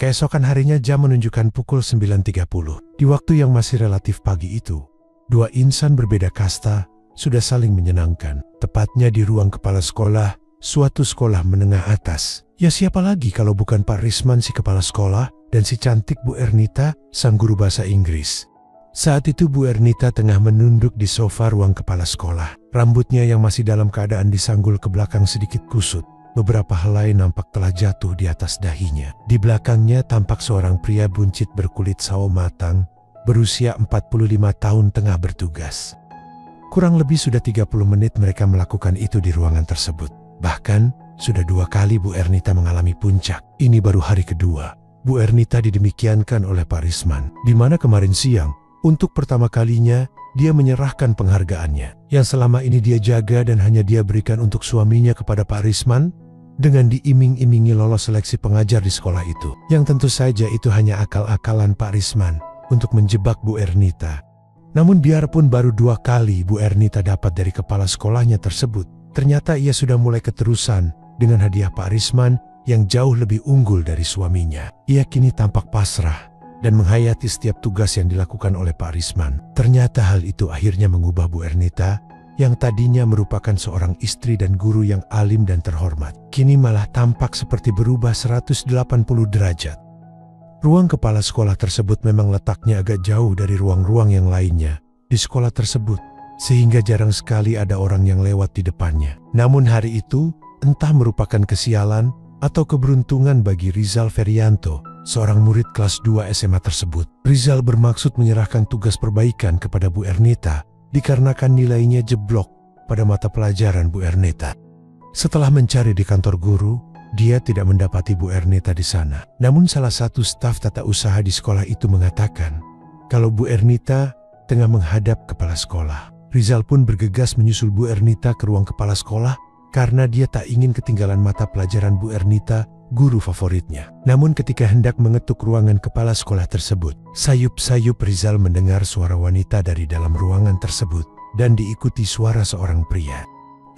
Keesokan harinya jam menunjukkan pukul 9.30. Di waktu yang masih relatif pagi itu, dua insan berbeda kasta sudah saling menyenangkan. Tepatnya di ruang kepala sekolah, suatu sekolah menengah atas. Ya siapa lagi kalau bukan Pak Risman si kepala sekolah dan si cantik Bu Ernita sang guru bahasa Inggris. Saat itu Bu Ernita tengah menunduk di sofa ruang kepala sekolah. Rambutnya yang masih dalam keadaan disanggul ke belakang sedikit kusut. Beberapa helai nampak telah jatuh di atas dahinya. Di belakangnya tampak seorang pria buncit berkulit sawo matang, berusia 45 tahun tengah bertugas. Kurang lebih sudah 30 menit mereka melakukan itu di ruangan tersebut. Bahkan sudah 2 kali Bu Ernita mengalami puncak. Ini baru hari kedua. Bu Ernita didemikiankan oleh Pak Risman, di mana kemarin siang, untuk pertama kalinya, dia menyerahkan penghargaannya yang selama ini dia jaga dan hanya dia berikan untuk suaminya kepada Pak Risman dengan diiming-imingi lolos seleksi pengajar di sekolah itu. Yang tentu saja itu hanya akal-akalan Pak Risman untuk menjebak Bu Ernita. Namun biarpun baru 2 kali Bu Ernita dapat dari kepala sekolahnya tersebut, ternyata ia sudah mulai keterusan dengan hadiah Pak Risman yang jauh lebih unggul dari suaminya. Ia kini tampak pasrah dan menghayati setiap tugas yang dilakukan oleh Pak Risman. Ternyata hal itu akhirnya mengubah Bu Ernita yang tadinya merupakan seorang istri dan guru yang alim dan terhormat. Kini malah tampak seperti berubah 180 derajat. Ruang kepala sekolah tersebut memang letaknya agak jauh dari ruang-ruang yang lainnya di sekolah tersebut, sehingga jarang sekali ada orang yang lewat di depannya. Namun hari itu, entah merupakan kesialan atau keberuntungan bagi Rizal Ferianto, seorang murid kelas 2 SMA tersebut. Rizal bermaksud menyerahkan tugas perbaikan kepada Bu Ernita dikarenakan nilainya jeblok pada mata pelajaran Bu Ernita. Setelah mencari di kantor guru, dia tidak mendapati Bu Ernita di sana. Namun salah satu staf tata usaha di sekolah itu mengatakan kalau Bu Ernita tengah menghadap kepala sekolah. Rizal pun bergegas menyusul Bu Ernita ke ruang kepala sekolah karena dia tak ingin ketinggalan mata pelajaran Bu Ernita, guru favoritnya. Namun ketika hendak mengetuk ruangan kepala sekolah tersebut, sayup-sayup Rizal mendengar suara wanita dari dalam ruangan tersebut dan diikuti suara seorang pria.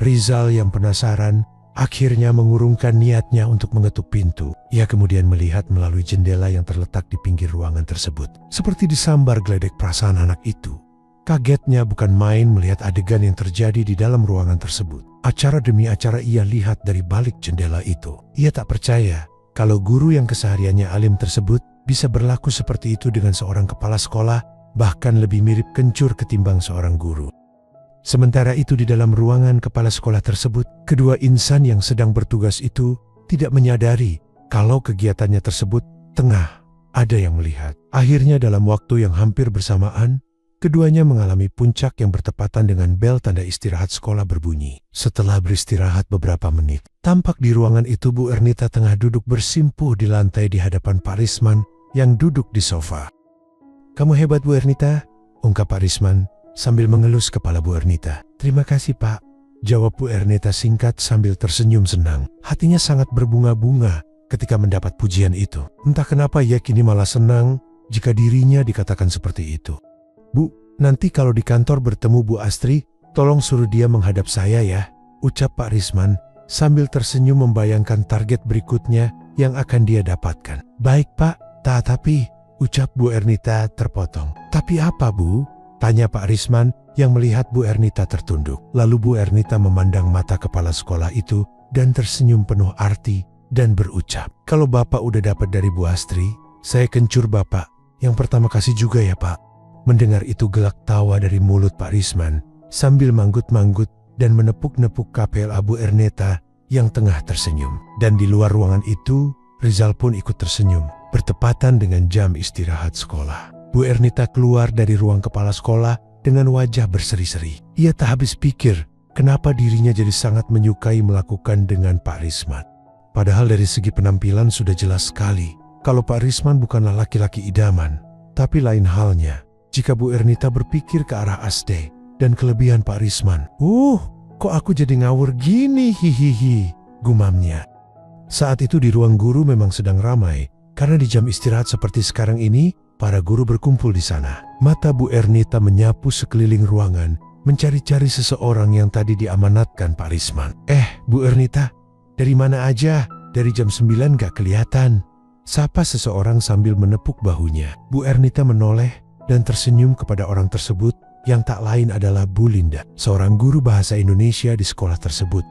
Rizal yang penasaran akhirnya mengurungkan niatnya untuk mengetuk pintu. Ia kemudian melihat melalui jendela yang terletak di pinggir ruangan tersebut. Seperti disambar geledek perasaan anak itu. Kagetnya bukan main melihat adegan yang terjadi di dalam ruangan tersebut. Acara demi acara ia lihat dari balik jendela itu. Ia tak percaya kalau guru yang kesehariannya alim tersebut bisa berlaku seperti itu dengan seorang kepala sekolah, bahkan lebih mirip kencur ketimbang seorang guru. Sementara itu di dalam ruangan kepala sekolah tersebut, kedua insan yang sedang bertugas itu tidak menyadari kalau kegiatannya tersebut tengah ada yang melihat. Akhirnya dalam waktu yang hampir bersamaan, keduanya mengalami puncak yang bertepatan dengan bel tanda istirahat sekolah berbunyi. Setelah beristirahat beberapa menit, tampak di ruangan itu Bu Ernita tengah duduk bersimpuh di lantai di hadapan Pak Risman yang duduk di sofa. "Kamu hebat Bu Ernita," ungkap Pak Risman sambil mengelus kepala Bu Ernita. "Terima kasih Pak," jawab Bu Ernita singkat sambil tersenyum senang. Hatinya sangat berbunga-bunga ketika mendapat pujian itu. Entah kenapa ia kini malah senang jika dirinya dikatakan seperti itu. "Bu, nanti kalau di kantor bertemu Bu Astri, tolong suruh dia menghadap saya ya," ucap Pak Risman sambil tersenyum membayangkan target berikutnya yang akan dia dapatkan. "Baik Pak, tapi," ucap Bu Ernita terpotong. "Tapi apa Bu?" tanya Pak Risman yang melihat Bu Ernita tertunduk. Lalu Bu Ernita memandang mata kepala sekolah itu dan tersenyum penuh arti dan berucap, "Kalau Bapak udah dapat dari Bu Astri, saya kencur Bapak. Yang pertama kasih juga ya Pak." Mendengar itu gelak tawa dari mulut Pak Risman sambil manggut-manggut dan menepuk-nepuk KPLA Bu Ernita yang tengah tersenyum. Dan di luar ruangan itu, Rizal pun ikut tersenyum bertepatan dengan jam istirahat sekolah. Bu Ernita keluar dari ruang kepala sekolah dengan wajah berseri-seri. Ia tak habis pikir kenapa dirinya jadi sangat menyukai melakukan dengan Pak Risman. Padahal dari segi penampilan sudah jelas sekali kalau Pak Risman bukanlah laki-laki idaman. Tapi lain halnya jika Bu Ernita berpikir ke arah Asde dan kelebihan Pak Risman. Kok aku jadi ngawur gini, hihihi," gumamnya. Saat itu di ruang guru memang sedang ramai karena di jam istirahat seperti sekarang ini, para guru berkumpul di sana. Mata Bu Ernita menyapu sekeliling ruangan, mencari-cari seseorang yang tadi diamanatkan Pak Risman. "Bu Ernita, dari mana aja? Dari jam 9 gak kelihatan," Sapa seseorang sambil menepuk bahunya. Bu Ernita menoleh dan tersenyum kepada orang tersebut yang tak lain adalah Bu Linda, seorang guru bahasa Indonesia di sekolah tersebut.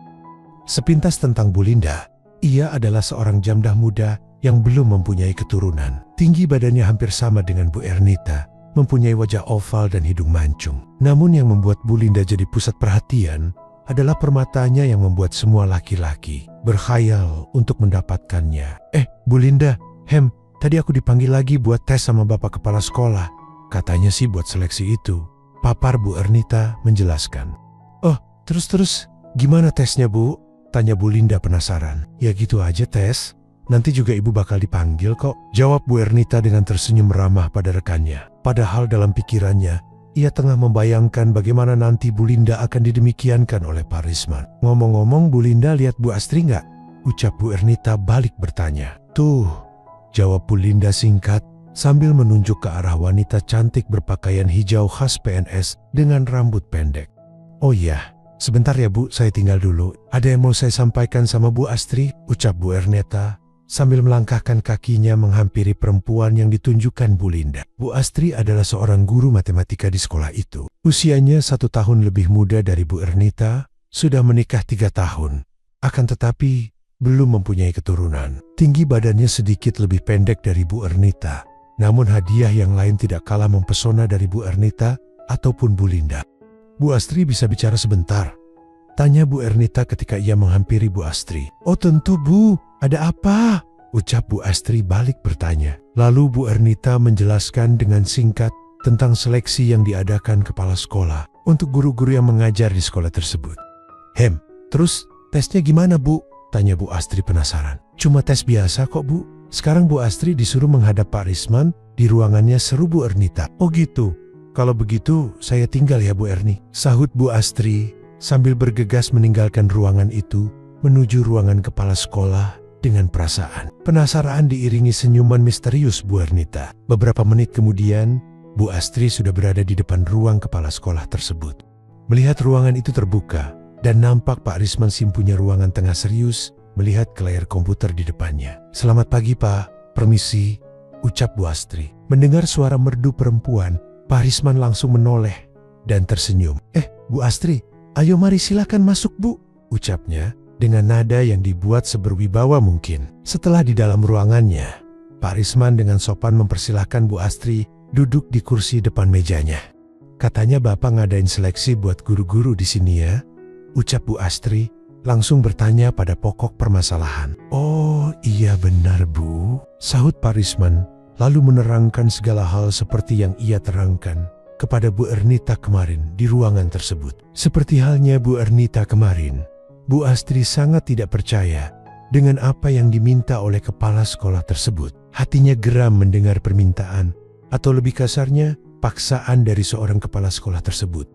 Sepintas tentang Bu Linda, ia adalah seorang jamdah muda yang belum mempunyai keturunan. Tinggi badannya hampir sama dengan Bu Ernita, mempunyai wajah oval dan hidung mancung. Namun yang membuat Bu Linda jadi pusat perhatian adalah permatanya yang membuat semua laki-laki berkhayal untuk mendapatkannya. Bu Linda, tadi aku dipanggil lagi buat tes sama bapak kepala sekolah. Katanya sih buat seleksi itu. Papar Bu Ernita menjelaskan. Oh, terus gimana tesnya, Bu? Tanya Bu Linda penasaran. Ya gitu aja tes. Nanti juga ibu bakal dipanggil kok. Jawab Bu Ernita dengan tersenyum ramah pada rekannya. Padahal dalam pikirannya, ia tengah membayangkan bagaimana nanti Bu Linda akan didemikiankan oleh Pak Risman. Ngomong-ngomong, Bu Linda lihat Bu Astri nggak? Ucap Bu Ernita balik bertanya. Tuh, jawab Bu Linda singkat sambil menunjuk ke arah wanita cantik berpakaian hijau khas PNS dengan rambut pendek. Oh iya, sebentar ya Bu, saya tinggal dulu. Ada yang mau saya sampaikan sama Bu Astri, ucap Bu Ernita sambil melangkahkan kakinya menghampiri perempuan yang ditunjukkan Bu Linda. Bu Astri adalah seorang guru matematika di sekolah itu. Usianya 1 tahun lebih muda dari Bu Ernita, sudah menikah 3 tahun. Akan tetapi, belum mempunyai keturunan. Tinggi badannya sedikit lebih pendek dari Bu Ernita. Namun hadiah yang lain tidak kalah mempesona dari Bu Ernita ataupun Bu Linda. Bu Astri bisa bicara sebentar? Tanya Bu Ernita ketika ia menghampiri Bu Astri. Oh tentu Bu, ada apa? Ucap Bu Astri balik bertanya. Lalu Bu Ernita menjelaskan dengan singkat tentang seleksi yang diadakan kepala sekolah untuk guru-guru yang mengajar di sekolah tersebut. Terus tesnya gimana Bu? Tanya Bu Astri penasaran. Cuma tes biasa kok Bu. Sekarang Bu Astri disuruh menghadap Pak Risman di ruangannya, seru Bu Ernita. Oh gitu. Kalau begitu saya tinggal ya Bu Erni, sahut Bu Astri sambil bergegas meninggalkan ruangan itu menuju ruangan kepala sekolah dengan perasaan. Penasaran diiringi senyuman misterius Bu Ernita. Beberapa menit kemudian, Bu Astri sudah berada di depan ruang kepala sekolah tersebut. Melihat ruangan itu terbuka, dan nampak Pak Risman punya ruangan tengah serius melihat ke layar komputer di depannya. Selamat pagi Pak, permisi, ucap Bu Astri. Mendengar suara merdu perempuan, Pak Risman langsung menoleh dan tersenyum. Bu Astri, ayo mari silakan masuk Bu, ucapnya dengan nada yang dibuat seberwibawa mungkin. Setelah di dalam ruangannya, Pak Risman dengan sopan mempersilahkan Bu Astri duduk di kursi depan mejanya. Katanya Bapak ngadain seleksi buat guru-guru di sini ya, ucap Bu Astri langsung bertanya pada pokok permasalahan. Oh iya benar Bu, sahut Pak Risman lalu menerangkan segala hal seperti yang ia terangkan kepada Bu Ernita kemarin di ruangan tersebut. Seperti halnya Bu Ernita kemarin, Bu Astri sangat tidak percaya dengan apa yang diminta oleh kepala sekolah tersebut. Hatinya geram mendengar permintaan, atau lebih kasarnya, paksaan dari seorang kepala sekolah tersebut.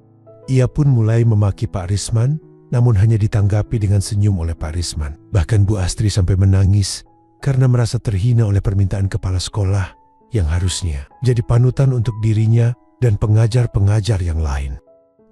Ia pun mulai memaki Pak Risman, namun hanya ditanggapi dengan senyum oleh Pak Risman. Bahkan Bu Astri sampai menangis karena merasa terhina oleh permintaan kepala sekolah yang harusnya jadi panutan untuk dirinya dan pengajar-pengajar yang lain.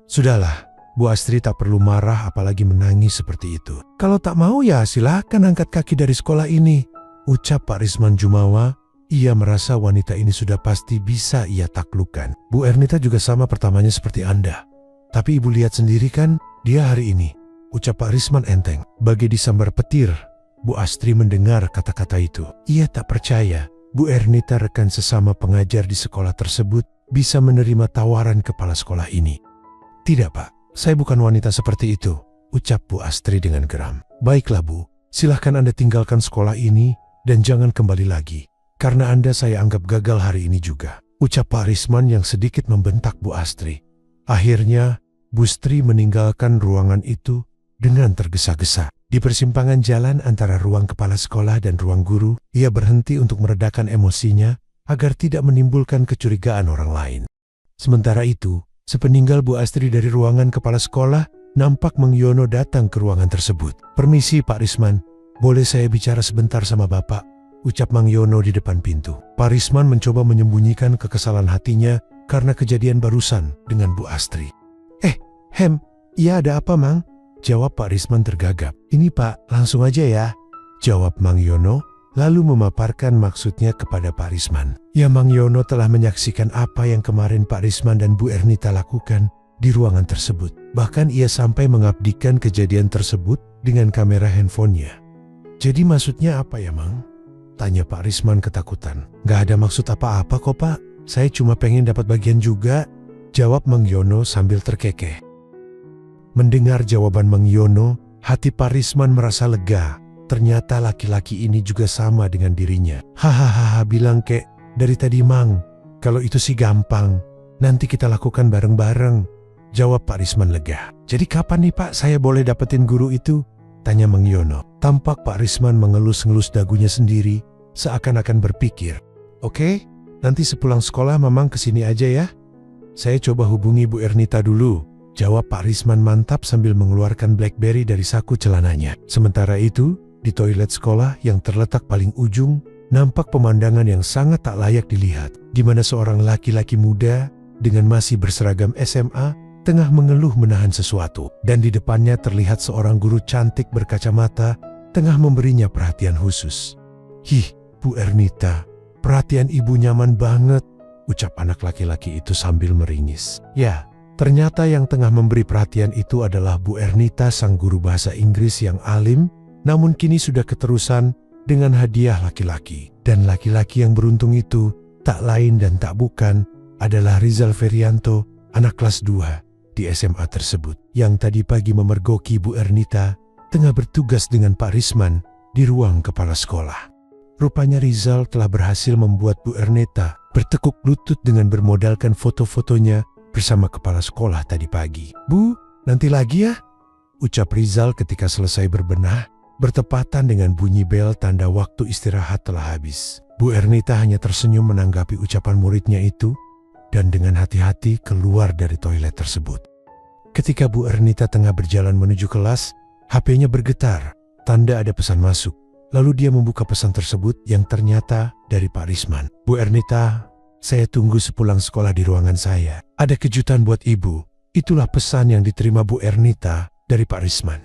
Sudahlah, Bu Astri tak perlu marah apalagi menangis seperti itu. Kalau tak mau ya silahkan angkat kaki dari sekolah ini, ucap Pak Risman jumawa. Ia merasa wanita ini sudah pasti bisa ia taklukkan. Bu Ernita juga sama pertamanya seperti Anda. Tapi ibu lihat sendiri kan, dia hari ini, ucap Pak Risman enteng. Bagai disambar petir, Bu Astri mendengar kata-kata itu. Ia tak percaya Bu Ernita, rekan sesama pengajar di sekolah tersebut, bisa menerima tawaran kepala sekolah ini. Tidak Pak, saya bukan wanita seperti itu, ucap Bu Astri dengan geram. Baiklah Bu, silahkan Anda tinggalkan sekolah ini dan jangan kembali lagi. Karena Anda saya anggap gagal hari ini juga, ucap Pak Risman yang sedikit membentak Bu Astri. Akhirnya, Bu Astri meninggalkan ruangan itu dengan tergesa-gesa. Di persimpangan jalan antara ruang kepala sekolah dan ruang guru, ia berhenti untuk meredakan emosinya agar tidak menimbulkan kecurigaan orang lain. Sementara itu, sepeninggal Bu Astri dari ruangan kepala sekolah, nampak Mang Yono datang ke ruangan tersebut. Permisi Pak Risman, boleh saya bicara sebentar sama Bapak? Ucap Mang Yono di depan pintu. Pak Risman mencoba menyembunyikan kekesalan hatinya karena kejadian barusan dengan Bu Astri. Iya ada apa Mang? Jawab Pak Risman tergagap. Ini Pak, langsung aja ya, jawab Mang Yono lalu memaparkan maksudnya kepada Pak Risman. Ya, Mang Yono telah menyaksikan apa yang kemarin Pak Risman dan Bu Ernita lakukan di ruangan tersebut. Bahkan ia sampai mengabdikan kejadian tersebut dengan kamera handphonenya. Jadi maksudnya apa ya, Mang? Tanya Pak Risman ketakutan. Gak ada maksud apa-apa kok, Pak. Saya cuma pengen dapat bagian juga, jawab Mang Yono sambil terkekeh. Mendengar jawaban Mang Yono, hati Pak Risman merasa lega. Ternyata laki-laki ini juga sama dengan dirinya. Hahaha, bilang kek, dari tadi Mang. Kalau itu sih gampang. Nanti kita lakukan bareng-bareng, jawab Pak Risman lega. Jadi kapan nih Pak saya boleh dapetin guru itu? Tanya Mang Yono. Tampak Pak Risman mengelus-ngelus dagunya sendiri, seakan-akan berpikir. Oke, nanti sepulang sekolah Mamang kesini aja ya. Saya coba hubungi Bu Ernita dulu, jawab Pak Risman mantap sambil mengeluarkan BlackBerry dari saku celananya. Sementara itu, di toilet sekolah yang terletak paling ujung, nampak pemandangan yang sangat tak layak dilihat, di mana seorang laki-laki muda dengan masih berseragam SMA tengah mengeluh menahan sesuatu, dan di depannya terlihat seorang guru cantik berkacamata tengah memberinya perhatian khusus. Hih, Bu Ernita, perhatian ibu nyaman banget, ucap anak laki-laki itu sambil meringis. Ya, ternyata yang tengah memberi perhatian itu adalah Bu Ernita, sang guru bahasa Inggris yang alim, namun kini sudah keterusan dengan hadiah laki-laki. Dan laki-laki yang beruntung itu tak lain dan tak bukan adalah Rizal Ferianto, anak kelas 2 di SMA tersebut, yang tadi pagi memergoki Bu Ernita tengah bertugas dengan Pak Risman di ruang kepala sekolah. Rupanya Rizal telah berhasil membuat Bu Ernita bertekuk lutut dengan bermodalkan foto-fotonya bersama kepala sekolah tadi pagi. Bu, nanti lagi ya, ucap Rizal ketika selesai berbenah, bertepatan dengan bunyi bel tanda waktu istirahat telah habis. Bu Ernita hanya tersenyum menanggapi ucapan muridnya itu dan dengan hati-hati keluar dari toilet tersebut. Ketika Bu Ernita tengah berjalan menuju kelas, HP-nya bergetar, tanda ada pesan masuk. Lalu dia membuka pesan tersebut yang ternyata dari Pak Risman. Bu Ernita, saya tunggu sepulang sekolah di ruangan saya. Ada kejutan buat ibu. Itulah pesan yang diterima Bu Ernita dari Pak Risman.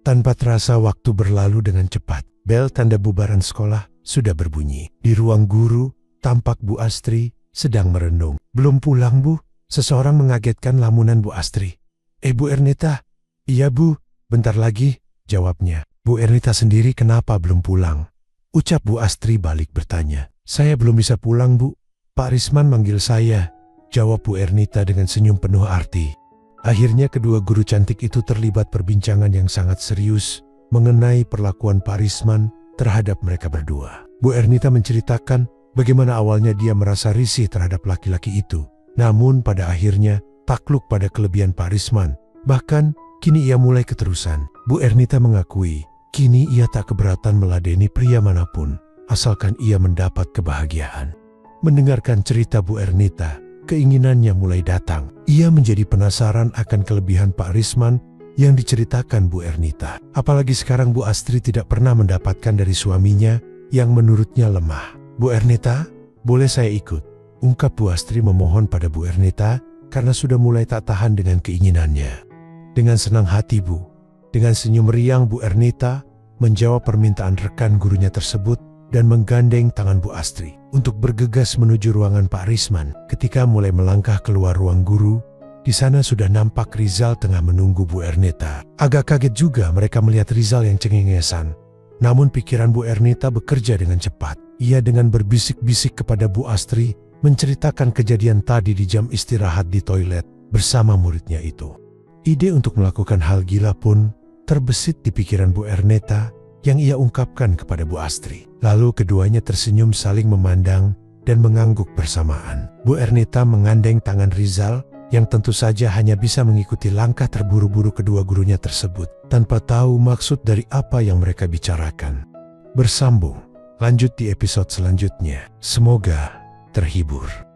Tanpa terasa waktu berlalu dengan cepat. Bel tanda bubaran sekolah sudah berbunyi. Di ruang guru, tampak Bu Astri sedang merenung. Belum pulang Bu? Seseorang mengagetkan lamunan Bu Astri. Bu Ernita? Iya Bu, bentar lagi, jawabnya. Bu Ernita sendiri kenapa belum pulang? Ucap Bu Astri balik bertanya. Saya belum bisa pulang Bu. Pak Risman manggil saya, jawab Bu Ernita dengan senyum penuh arti. Akhirnya kedua guru cantik itu terlibat perbincangan yang sangat serius mengenai perlakuan Pak Risman terhadap mereka berdua. Bu Ernita menceritakan bagaimana awalnya dia merasa risih terhadap laki-laki itu. Namun pada akhirnya takluk pada kelebihan Pak Risman. Bahkan kini ia mulai keterusan. Bu Ernita mengakui kini ia tak keberatan meladeni pria manapun asalkan ia mendapat kebahagiaan. Mendengarkan cerita Bu Ernita, keinginannya mulai datang. Ia menjadi penasaran akan kelebihan Pak Risman yang diceritakan Bu Ernita. Apalagi sekarang Bu Astri tidak pernah mendapatkan dari suaminya yang menurutnya lemah. Bu Ernita, boleh saya ikut? Ungkap Bu Astri memohon pada Bu Ernita karena sudah mulai tak tahan dengan keinginannya. Dengan senang hati Bu, dengan senyum riang Bu Ernita menjawab permintaan rekan gurunya tersebut dan menggandeng tangan Bu Astri untuk bergegas menuju ruangan Pak Risman. Ketika mulai melangkah keluar ruang guru, di sana sudah nampak Rizal tengah menunggu Bu Ernita. Agak kaget juga mereka melihat Rizal yang cengengesan. Namun pikiran Bu Ernita bekerja dengan cepat. Ia dengan berbisik-bisik kepada Bu Astri menceritakan kejadian tadi di jam istirahat di toilet bersama muridnya itu. Ide untuk melakukan hal gila pun terbesit di pikiran Bu Ernita yang ia ungkapkan kepada Bu Astri. Lalu keduanya tersenyum saling memandang dan mengangguk bersamaan. Bu Ernita mengandeng tangan Rizal yang tentu saja hanya bisa mengikuti langkah terburu-buru kedua gurunya tersebut tanpa tahu maksud dari apa yang mereka bicarakan. Bersambung, lanjut di episode selanjutnya. Semoga terhibur.